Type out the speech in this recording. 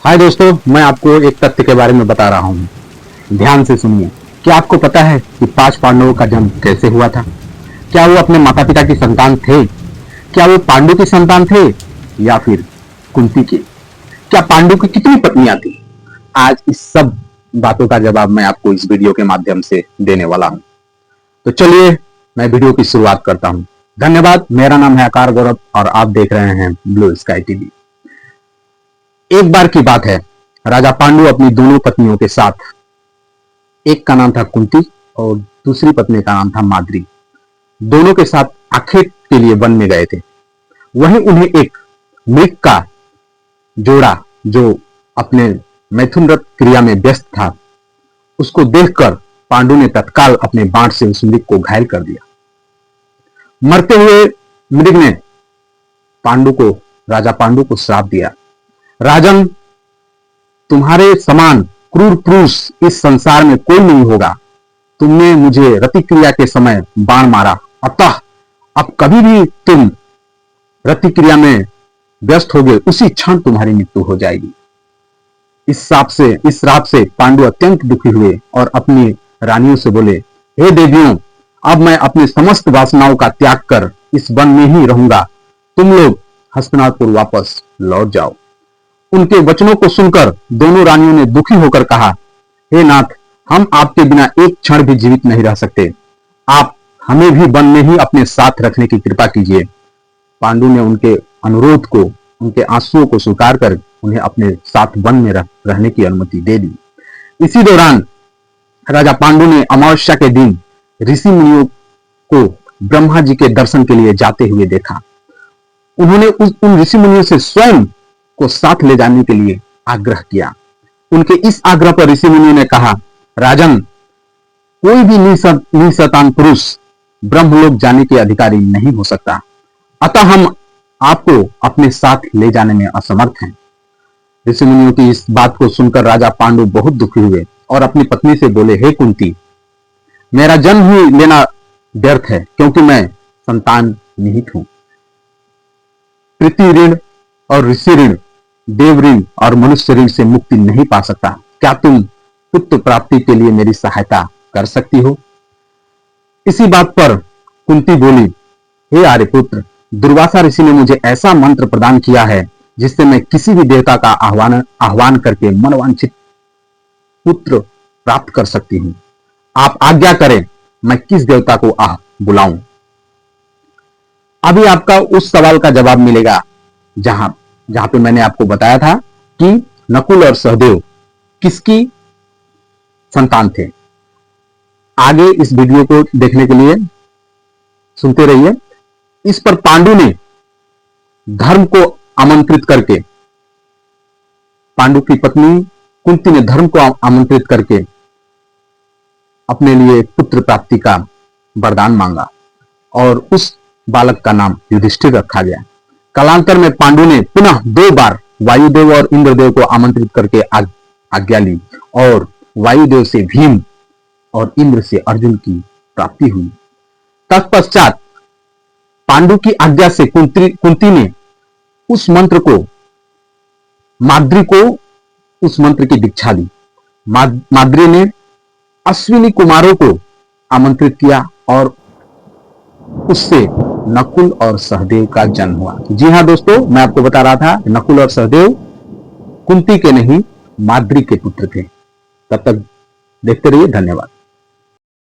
हाय दोस्तों, मैं आपको एक तथ्य के बारे में बता रहा हूँ। ध्यान से सुनिए। क्या आपको पता है कि 5 पांडवों का जन्म कैसे हुआ था? क्या वो अपने माता पिता की संतान थे? क्या वो पांडु की संतान थे या फिर कुंती की? क्या पांडु की कितनी पत्नियां थी? आज इस सब बातों का जवाब मैं आपको इस वीडियो के माध्यम से देने वाला हूँ। तो चलिए मैं वीडियो की शुरुआत करता हूँ। धन्यवाद। मेरा नाम है आकार गौरव और आप देख रहे हैं ब्लू स्काई टीवी। एक बार की बात है, राजा पांडु अपनी दोनों पत्नियों के साथ, एक का नाम था कुंती और दूसरी पत्नी का नाम था माद्री, दोनों के साथ आखेट के लिए वन में गए थे। वहीं उन्हें एक मृग का जोड़ा जो अपने मैथुन रथ क्रिया में व्यस्त था, उसको देखकर पांडु ने तत्काल अपने बाण से उस मृग को घायल कर दिया। मरते हुए मृग ने राजा पांडु को श्राप दिया, राजन, तुम्हारे समान क्रूर पुरुष इस संसार में कोई नहीं होगा। तुमने मुझे रतिक्रिया के समय बाण मारा, अतः अब कभी भी तुम रतिक्रिया में व्यस्त होगे उसी क्षण तुम्हारी मृत्यु हो जाएगी। इस श्राप से पांडु अत्यंत दुखी हुए और अपनी रानियों से बोले, हे देवियों, अब मैं अपनी समस्त वासनाओं का त्याग कर इस वन में ही रहूंगा। तुम लोग हस्तिनापुर वापस लौट जाओ। उनके वचनों को सुनकर दोनों रानियों ने दुखी होकर कहा, हे नाथ, हम आपके बिना एक क्षण भी जीवित नहीं रह सकते। आप हमें भी वन में ही अपने साथ रखने की कृपा कीजिए। पांडु ने उनके अनुरोध को, उनके आंसुओं को स्वीकार कर उन्हें अपने साथ वन में रहने की अनुमति दे दी। इसी दौरान राजा पांडु ने अमावस्या के दिन ऋषि मुनियों को ब्रह्मा जी के दर्शन के लिए जाते हुए देखा। उन्होंने उन ऋषि मुनियों से स्वयं को साथ ले जाने के लिए आग्रह किया। उनके इस आग्रह पर ऋषि मुनियों ने कहा, राजन, कोई भी निसंतान पुरुष ब्रह्मलोक जाने के अधिकारी नहीं हो सकता, अतः हम आपको अपने साथ ले जाने में असमर्थ हैं। ऋषि मुनियों की इस बात को सुनकर राजा पांडु बहुत दुखी हुए और अपनी पत्नी से बोले, हे कुंती, मेरा जन्म ही लेना व्यर्थ है, क्योंकि मैं संतान निहित हूं। पृथ्वी ऋण और ऋषि ऋण, देव ऋण और मनुष्य ऋण से मुक्ति नहीं पा सकता। क्या तुम पुत्र प्राप्ति के लिए मेरी सहायता कर सकती हो? इसी बात पर कुंती बोली, हे आर्यपुत्र, दुर्वासा ऋषि ने मुझे ऐसा मंत्र प्रदान किया है जिससे मैं किसी भी देवता का आह्वान करके मनवांछित पुत्र प्राप्त कर सकती हूं। आप आज्ञा करें, मैं किस देवता को बुलाऊं? अभी आपका उस सवाल का जवाब मिलेगा जहां पे मैंने आपको बताया था कि नकुल और सहदेव किसकी संतान थे। आगे इस वीडियो को देखने के लिए सुनते रहिए। इस पर पांडु ने धर्म को आमंत्रित करके, पांडु की पत्नी कुंती ने धर्म को आमंत्रित करके अपने लिए पुत्र प्राप्ति का वरदान मांगा और उस बालक का नाम युधिष्ठिर रखा गया। कालांतर में पांडु ने पुनः 2 बार वायुदेव और इंद्रदेव को आमंत्रित करके आज्ञा ली और वायुदेव से भीम और इंद्र से अर्जुन की प्राप्ति हुई। तत्पश्चात पांडु की आज्ञा से कुंती ने उस मंत्र को, माद्री को उस मंत्र की दीक्षा दी। माद्री ने अश्विनी कुमारों को आमंत्रित किया और उससे नकुल और सहदेव का जन्म हुआ। जी हां दोस्तों, मैं आपको बता रहा था, नकुल और सहदेव कुंती के नहीं, माद्री के पुत्र थे। तब तक देखते रहिए। धन्यवाद।